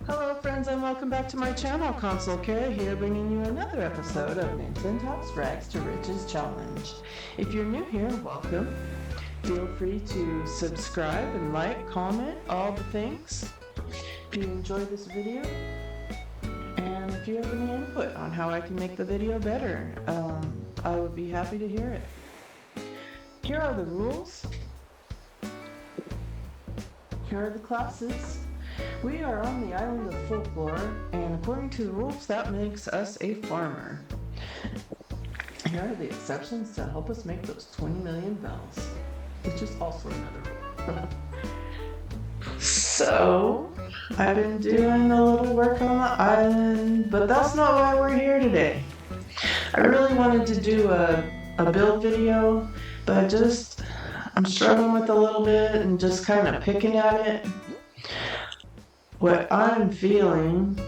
Hello friends and welcome back to my channel. Console Kari here, bringing you another episode of Nintendo's Rags to Riches Challenge. If you're new here, welcome. Feel free to subscribe and like, comment, all the things. If you enjoyed this video, and if you have any input on how I can make the video better, I would be happy to hear it. Here are the rules. Here are the classes. We are on the island of folklore, and according to the rules, that makes us a farmer. Here are the exceptions to help us make those 20 million bells, which is also another rule. So, I've been doing a little work on the island, but that's not why we're here today. I really wanted to do a build video, but I'm struggling with it a little bit and just kind of picking at it. What I'm feeling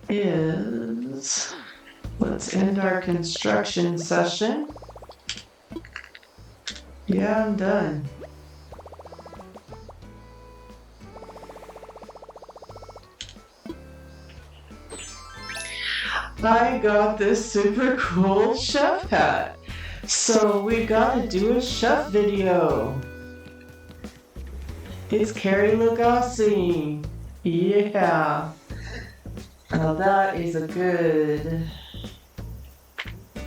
is, let's end our construction session. Yeah, I'm done. I got this super cool chef hat. So we gotta do a chef video. It's Kari Lagasse. Yeah. Now that is a good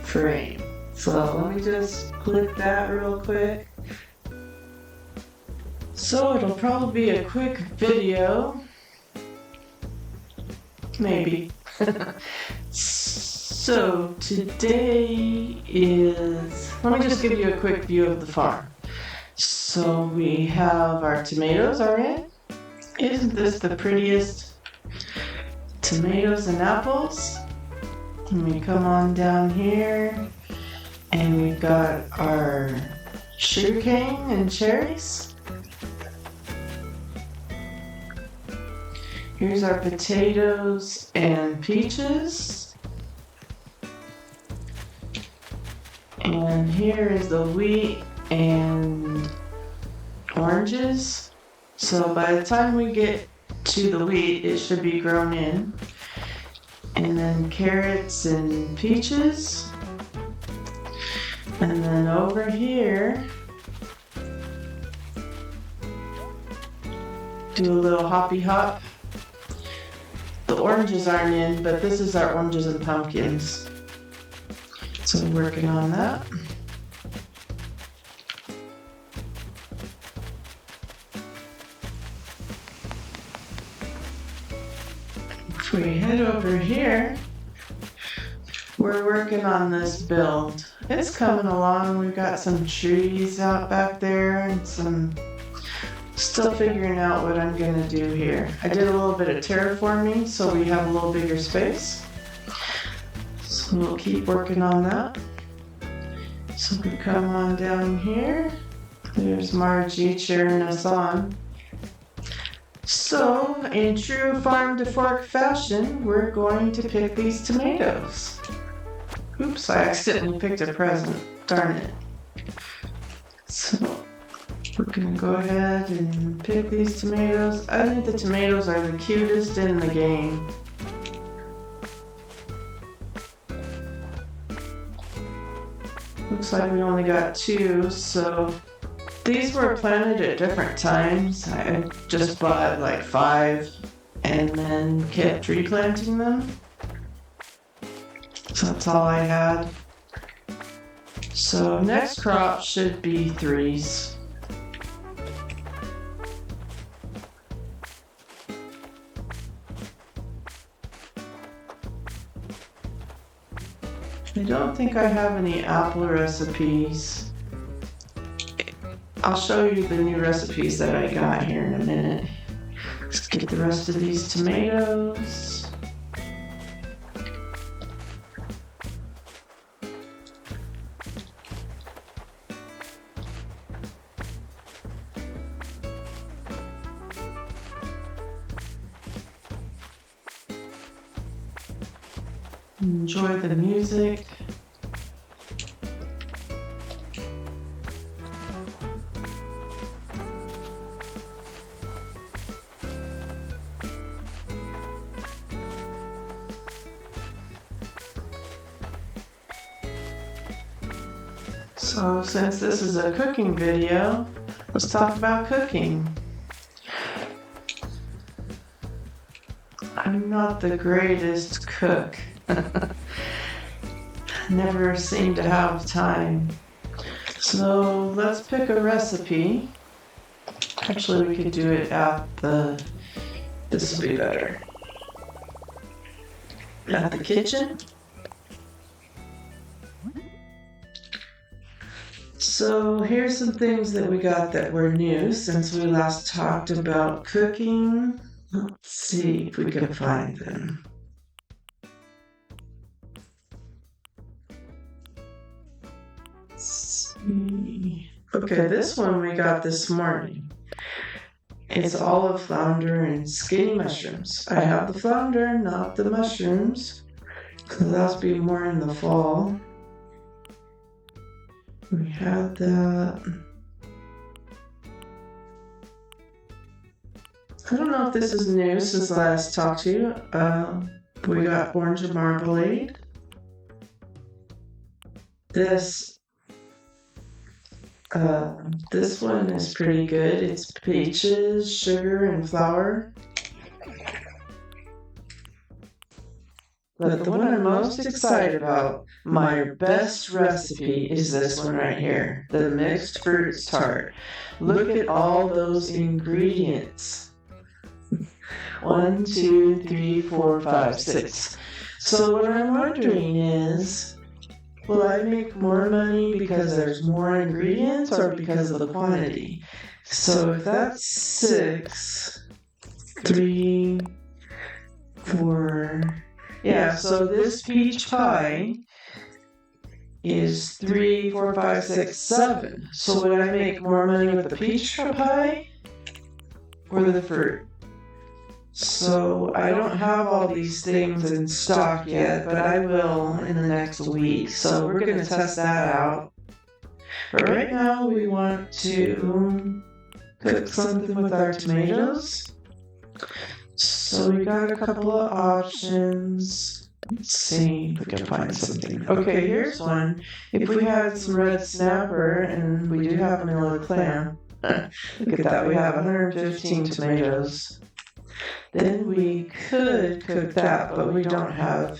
frame. So let me just click that real quick. So it'll probably be a quick video. Maybe. So today is, let me just give you a quick view of the farm. So we have our tomatoes are in. Isn't this the prettiest? Tomatoes and apples. Let me come on down here. And we've got our sugarcane and cherries. Here's our potatoes and peaches. And here is the wheat and oranges. So by the time we get to the wheat, it should be grown in. And then carrots and peaches. And then over here, do a little hoppy hop. The oranges aren't in, but this is our oranges and pumpkins. So working on that. If we head over here, we're working on this build. It's coming along. We've got some trees out back there and still figuring out what I'm gonna do here. I did a little bit of terraforming so we have a little bigger space. So we'll keep working on that. So we come on down here. There's Margie cheering us on. So, in true farm to fork fashion, we're going to pick these tomatoes. Oops, I accidentally picked a present. Darn it. So, we're gonna go ahead and pick these tomatoes. I think the tomatoes are the cutest in the game. Looks like we only got 2, so these were planted at different times. I just bought like 5 and then kept replanting them. So that's all I had. So next crop should be 3s. I don't think I have any apple recipes. I'll show you the new recipes that I got here in a minute. Let's get the rest of these tomatoes. Enjoy the music. So since this is a cooking video, let's talk about cooking. I'm not the greatest cook. Never seem to have time. So let's pick a recipe. Actually, we could do it at this will be better. At the kitchen. So here's some things that we got that were new since we last talked about cooking. Let's see if we can find them. Let's see. Okay, this one we got this morning. It's olive flounder and skinny mushrooms. I have the flounder, not the mushrooms, because that'll be more in the fall. We had that. I don't know if this is new since last talked to you. We got orange marmalade. This one is pretty good. It's peaches, sugar, and flour. But the one I'm most excited about, my best recipe, is this one right here, the mixed fruits tart. Look at all those ingredients. 1, 2, 3, 4, 5, 6. So what I'm wondering is, will I make more money because there's more ingredients or because of the quantity? So if that's 6, 3, 4... Yeah, so this peach pie is 3, 4, 5, 6, 7. So would I make more money with the peach pie or the fruit? So I don't have all these things in stock yet, but I will in the next week. So we're going to test that out. But right now we want to cook something with our tomatoes. So we got a couple of options. Let's see if we can find something. Okay, here's one. If we had some red snapper, and we do have vanilla clam, look at that, we have 115 tomatoes. Then we could cook that, but we don't have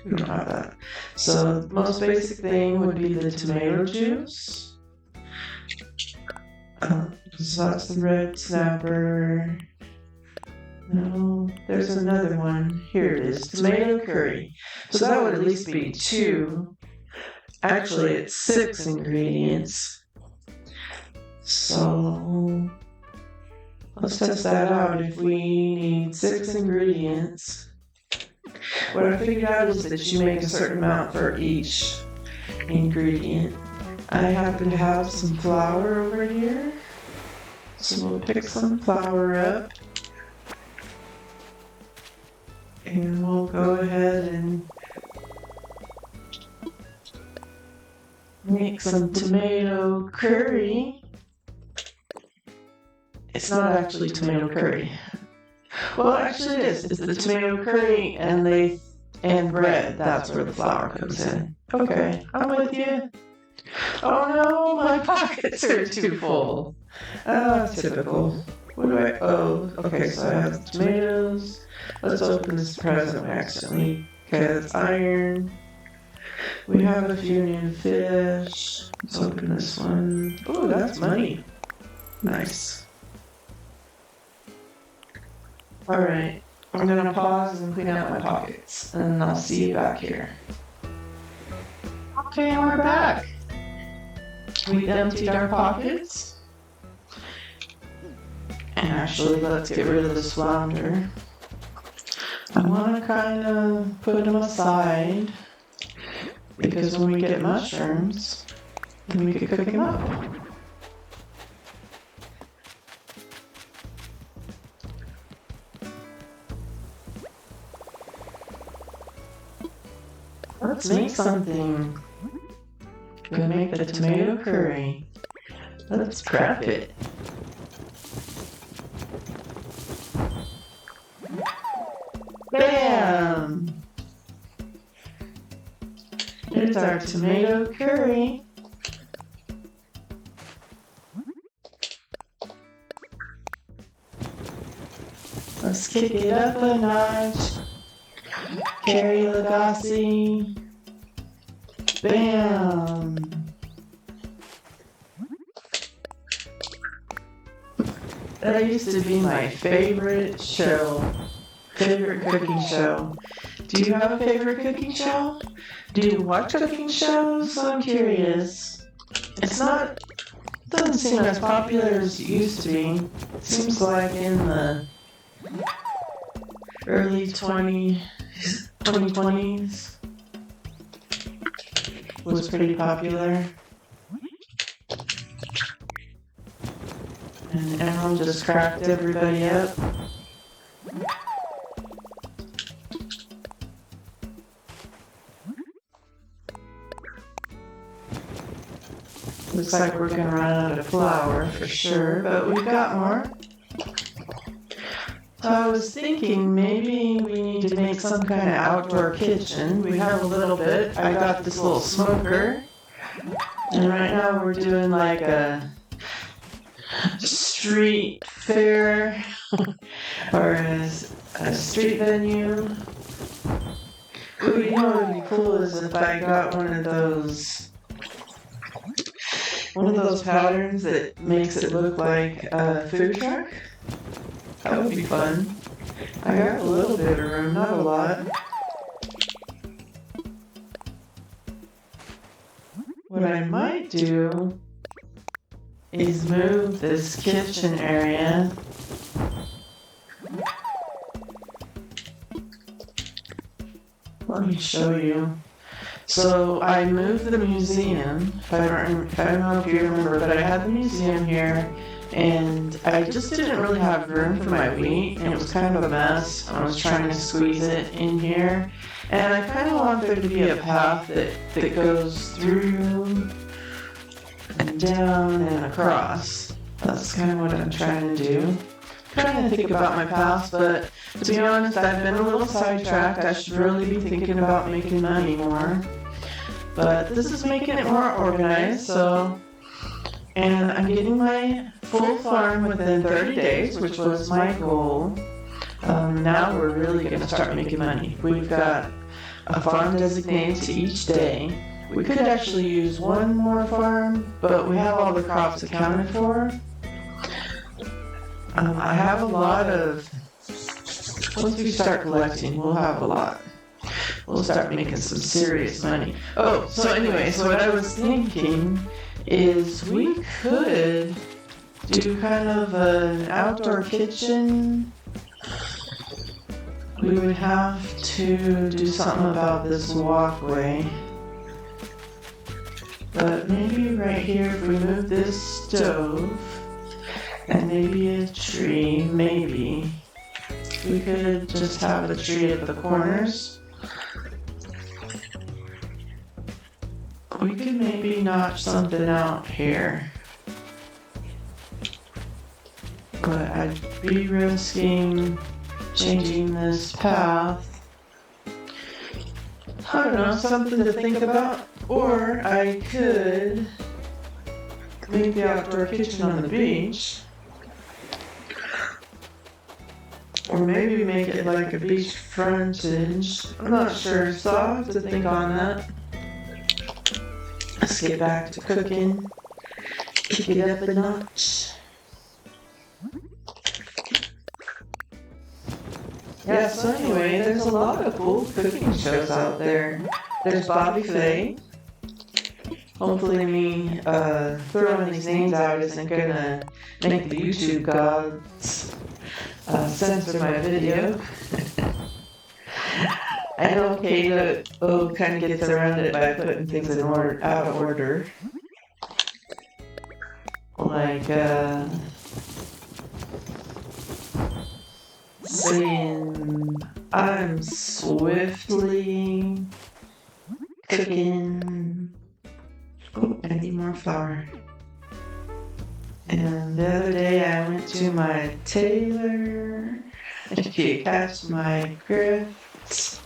that. So the most basic thing would be the tomato juice. So that's the red snapper. No, there's another one. Here it is, tomato curry. So that would at least be 2. Actually, it's 6 ingredients. So let's test that out. If we need 6 ingredients, what I figured out is that you make a certain amount for each ingredient. I happen to have some flour over here, so we'll pick some flour up. And we'll go ahead and make some tomato curry. It's not actually tomato curry. Well, actually it is. It's the tomato curry and bread. That's where the flour comes in. Okay, I'm with you. Oh no, my pockets are too full. Typical. What do I owe? Okay, so I have the tomatoes. Let's open this present accidentally. Okay, that's iron. We have a few new fish. Let's open this one. Oh, that's money. Nice. Alright, I'm gonna pause and clean out my pockets, and I'll see you back here. Okay, we're back. We emptied our pockets. And actually, let's get rid of this flounder. I want to kind of put them aside, because when we get mushrooms, then we can cook them up. Let's make something. We're gonna make the tomato curry. Let's prep it. Bam! Here's our tomato curry. Let's kick it up a notch. Kari, Lagasse. Bam. That used to be my favorite show. Favorite cooking show. Do you have a favorite cooking show? Do you watch cooking shows? I'm curious. Doesn't seem as popular as it used to be. It seems like in the early 2020s was pretty popular. And Emerald just cracked everybody up. Looks like we're gonna run out of flour for sure, but we've got more. So I was thinking maybe we need to make some kind of outdoor kitchen. We have a little bit. I got this little smoker. And right now we're doing like a street fair or a street venue. Ooh, you know what would be cool is if I got one of those patterns that makes it look like a food truck. That would be fun. I got a little bit of room, not a lot. What I might do is move this kitchen area let me show you. So I moved the museum, I don't know if you remember, but I had the museum here, and I just didn't really have room for my wheat, and it was kind of a mess. I was trying to squeeze it in here, and I kind of want there to be a path that goes through and down and across. That's kind of what I'm trying to do. Trying to think about my past, but to be honest, I've been a little sidetracked. I should really be thinking about making money more. But this is making it more organized, and I'm getting my full farm within 30 days, which was my goal. Now we're really going to start making money. We've got a farm designated to each day. We could actually use one more farm, but we have all the crops accounted for. I have a lot of, once we start collecting, we'll have a lot. We'll start making some serious money. Oh, so anyway, so what I was thinking is we could do kind of an outdoor kitchen. We would have to do something about this walkway. But maybe right here, if we move this stove, and maybe a tree, maybe. We could just have a tree at the corners. We could maybe notch something out here. But I'd be risking changing this path. I don't know, something to think about. Or I could make the outdoor kitchen on the beach. Or maybe make it like a beach frontage. I'm not sure, so I'll have to think on that. Let's get back to cooking. Kick it up a notch. Yeah, so anyway, there's a lot of cool cooking shows out there. There's Bobby Flay. Hopefully me throwing these names out isn't gonna make the YouTube gods censor my video. I know Kate kind of gets around it by putting things in order, out of order. Like saying I'm swiftly cooking. Oh, I need more flour. And the other day I went to my tailor. If you catch my grift.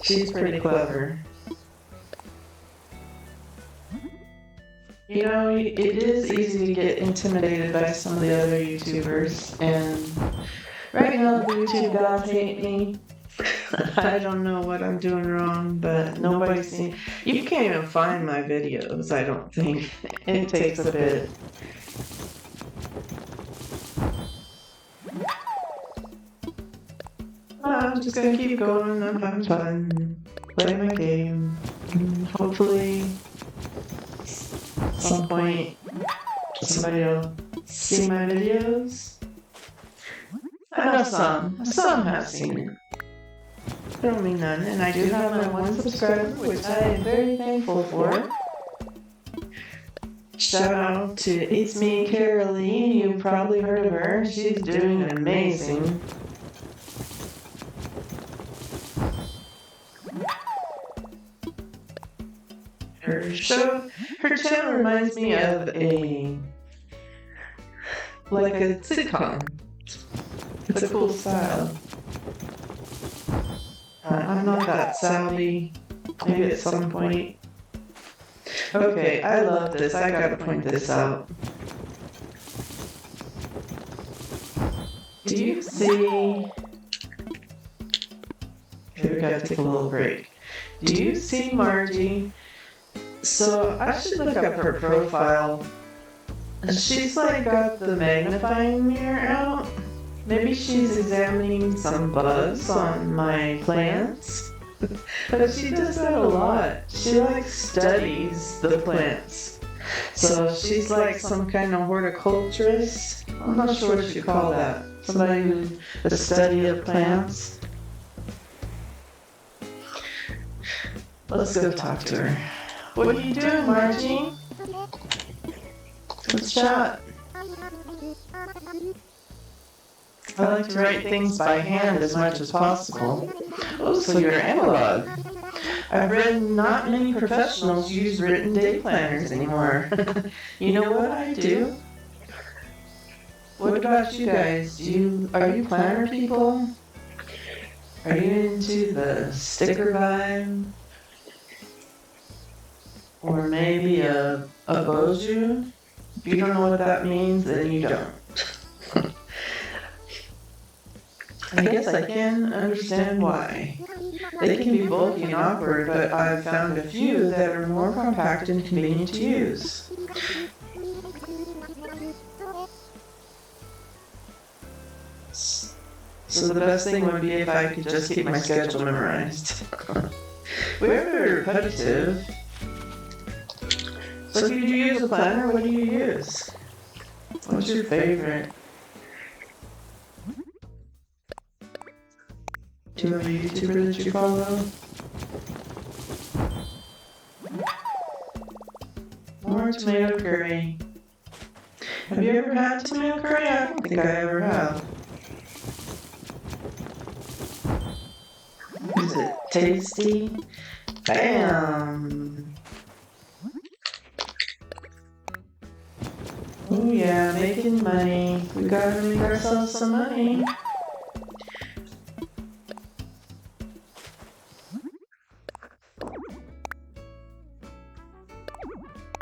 She's pretty clever. You know, it is easy to get intimidated by some of the other YouTubers, and right now the YouTube gods hate me. I don't know what I'm doing wrong, but nobody's seen. You can't even find my videos, I don't think. It takes a bit. I'm just gonna keep going. I'm having fun. Play my game. Hopefully, at some point, somebody will see my videos. I know some. Some have seen it. I don't mean none. And I do have my one subscriber, which I am very thankful for. Shout out to It's Me, Kari. You've probably heard of her. She's doing amazing. Her channel reminds me of like a sitcom. It's a cool style. I'm not that savvy. Maybe at some point. Okay, I love this. I gotta point this out. Do you see... Okay, we gotta take a little break. Do you see Margie? So I should look up her profile. She's like got the magnifying mirror out. Maybe she's examining some bugs on my plants. But she does that a lot. She like studies the plants. So she's like some kind of horticulturist. I'm not sure what you call that. Somebody who the study of plants. Let's go talk to her. What are you doing, Margie? Let's chat. I like to write things by hand as much as possible. Oh, so you're analog. I've read not many professionals use written day planners anymore. You know what I do? What about you guys? Are you planner people? Are you into the sticker vibe? Or maybe a boju? If you don't know what that means, then you don't. I guess I can understand why. They can be bulky and awkward, but I've found a few that are more compact and convenient to use. So the best thing would be if I could just keep my schedule memorized. We're very repetitive. So if you do use a planner, what do you use? What's your favorite? Do you have a YouTuber that you follow? More tomato curry. Have you ever had tomato curry? I don't think I ever have. Is it tasty? Bam! Oh yeah, making money. We gotta make ourselves some money.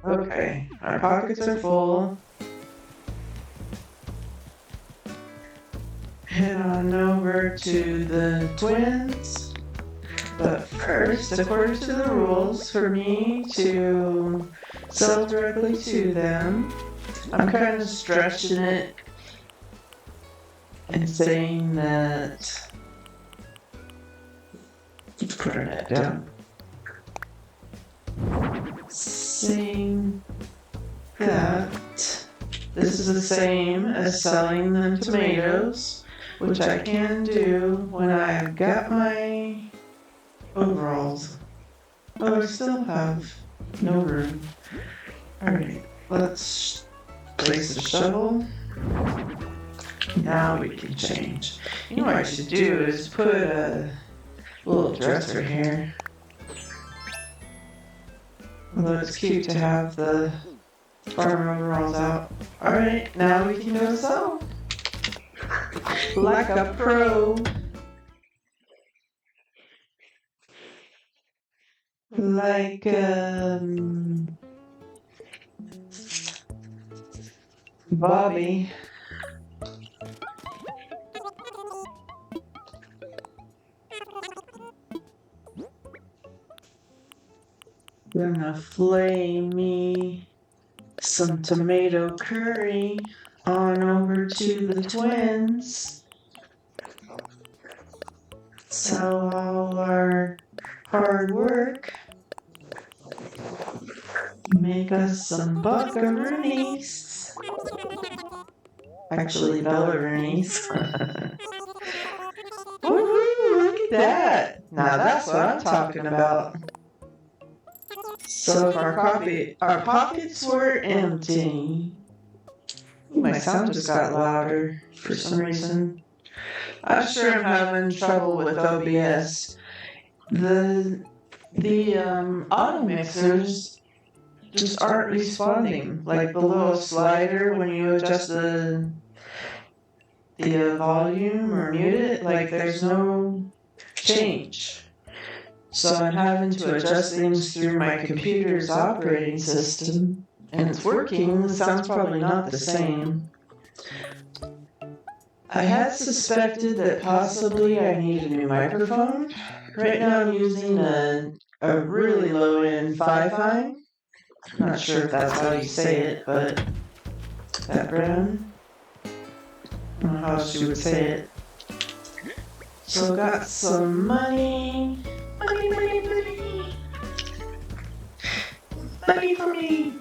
Okay, our pockets are full. Head on over to the twins. But first, according to the rules, for me to sell directly to them, I'm kind of stretching it and saying that. Let's put our net down. Saying that this is the same as selling them tomatoes, which I can do when I've got my overalls. Oh, I still have no room. Alright, let's place the shovel. Now we can change. You know what I should do is put a little dresser here. Although it's cute to have the farmer overalls out. Alright, now we can go sew. Like a pro. Like, Bobby. Gonna flay me some tomato curry on over to the twins. So all our hard work make us some buckaroonies. Actually, bellaroonies. Woohoo! Look at that. Now that's what I'm talking about. So if our pockets were empty. My sound just got louder for some reason. I'm sure I'm having trouble with OBS. The auto mixers just aren't responding. Like the little slider when you adjust the volume or mute it, like there's no change. So I'm having to adjust things through my computer's operating system, and it's working. The sound's probably not the same. I had suspected that possibly I need a new microphone. Right now I'm using a really low-end 5-ine. Not sure if that's how you say it, but that brand. I don't know how she would say it. So got some money. Money for me.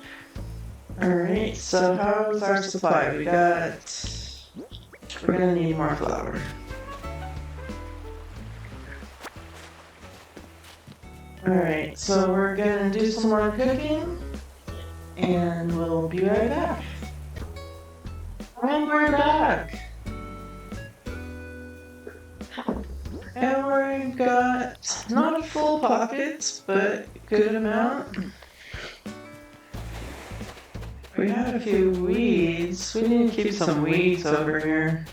Alright, so how's our supply? We're gonna need more flour. Alright, so we're gonna do some more cooking and we'll be right back. And we're back. And we've got not full pockets, but a good amount. We had a few weeds. We need to keep some weeds over here.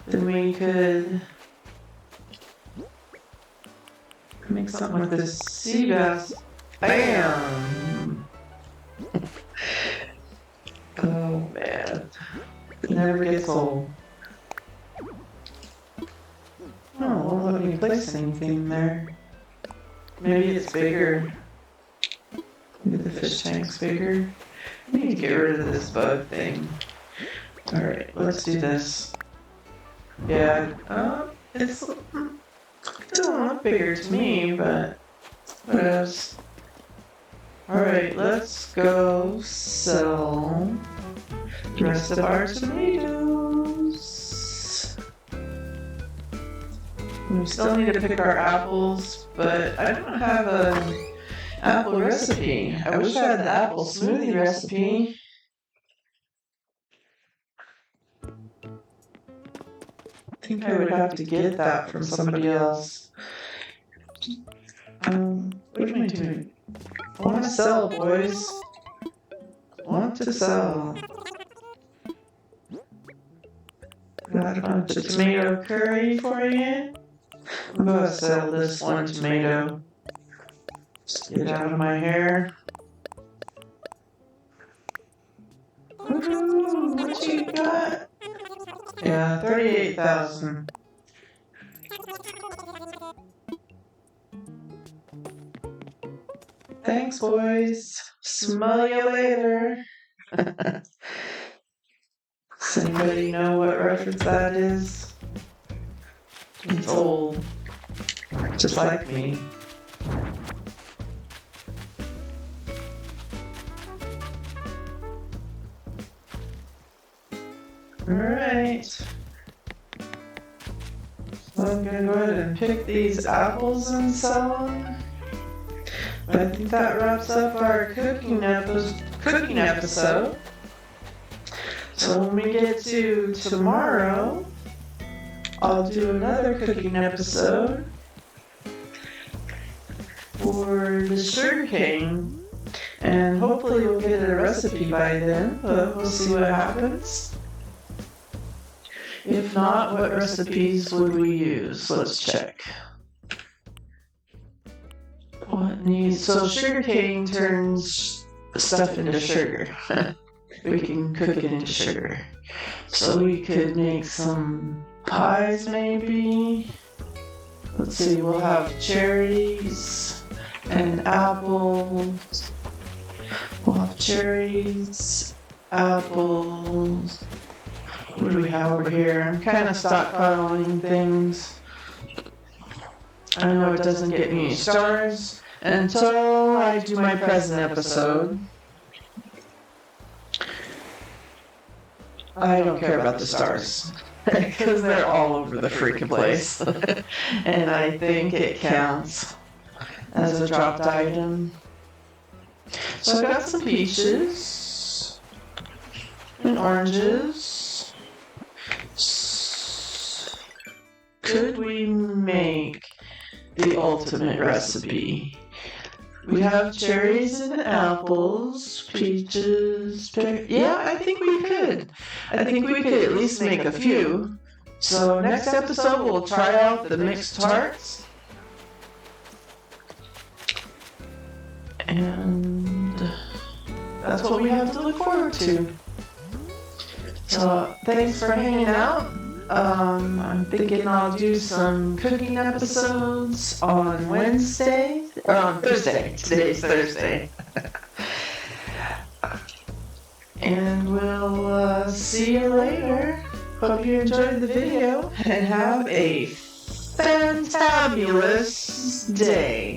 Then we could make something with this sea bass. Bam! Oh man. It never gets old. Oh, won't let me place anything there. Maybe it's bigger. Maybe the fish tank's bigger. I need to get rid of this bug thing. Alright, let's do this. Yeah, it doesn't look bigger to me, but what else? Alright, let's go sell the rest of our tomatoes. We still need to pick our apples, but I don't have an apple recipe. I wish I had the apple smoothie recipe. I think I would have to get that from somebody else. What am I doing? I want to sell, boys. I want to sell. Got a bunch of tomato curry for you. I'm going to sell this one tomato. Just get out of my hair. Ooh, what you got? Yeah, 38,000. Thanks, boys. Smell you later. Does anybody know what reference that is? It's old. Just like me. Alright. So I'm gonna go ahead and pick these apples and sell them. But I think that wraps up our cooking episode. So when we get to tomorrow, I'll do another cooking episode for the sugarcane, and hopefully we'll get a recipe by then, but we'll see what happens. If not, what recipes would we use? Let's check. So sugarcane turns stuff into sugar. we can cook it into sugar. So we could make some pies maybe. Let's see, we'll have cherries and apples. We'll have cherries, apples. What do we have over here? I'm kind of stockpiling things. I know it doesn't get me any stars until I do my present episode. I don't care about the stars because they're all over the freaking place. And I think it counts as a dropped item. So I got some peaches and oranges. Could we make the ultimate recipe? We have cherries and apples, peaches, yeah, I think we could. I think we could at least make a few. So next episode we'll try out the mixed tarts. And that's what we have to look forward to. So thanks for hanging out. I'm thinking I'll do some cooking episodes on Wednesday, or on Thursday. Today's Thursday. And we'll see you later. Hope you enjoyed the video and have a fantabulous day.